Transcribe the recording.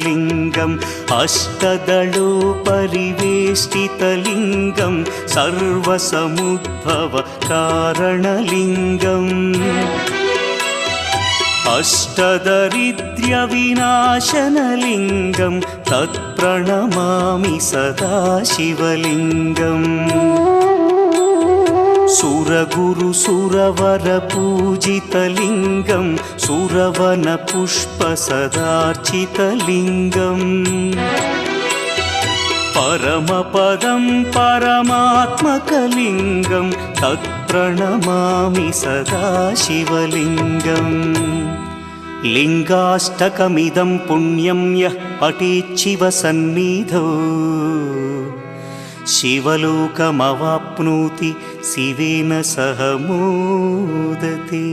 लिङ्गम् अष्टदलोपरिवेष्टितलिङ्गं सर्वसमुद्भवकारणलिङ्गम् अष्टदरिद्र्यविनाशनलिङ्गं तत्प्रणमामि सदा शिवलिङ्गम् सुरगुरुसुरवरपूजितलिङ्गं सुरवनपुष्पसदार्चितलिङ्गम् परमपदं परमात्मकलिङ्गं तत्प्रणमामि सदा शिवलिङ्गम् लिङ्गाष्टकमिदं पुण्यं यः पठेच्छिवसन्निधौ शिवलोकमवाप्नोति शिवेन सह मोदते।